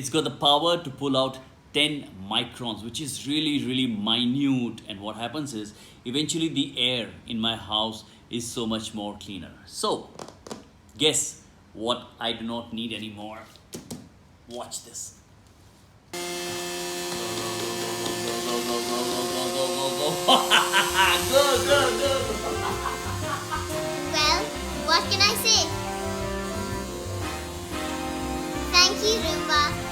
It's got the power to pull out 10 microns, which is really minute. And what happens is eventually the air in my house is so much more cleaner. So guess what I do not need anymore. Watch this. Go, go. Well, what can I say? Thank you, Roomba.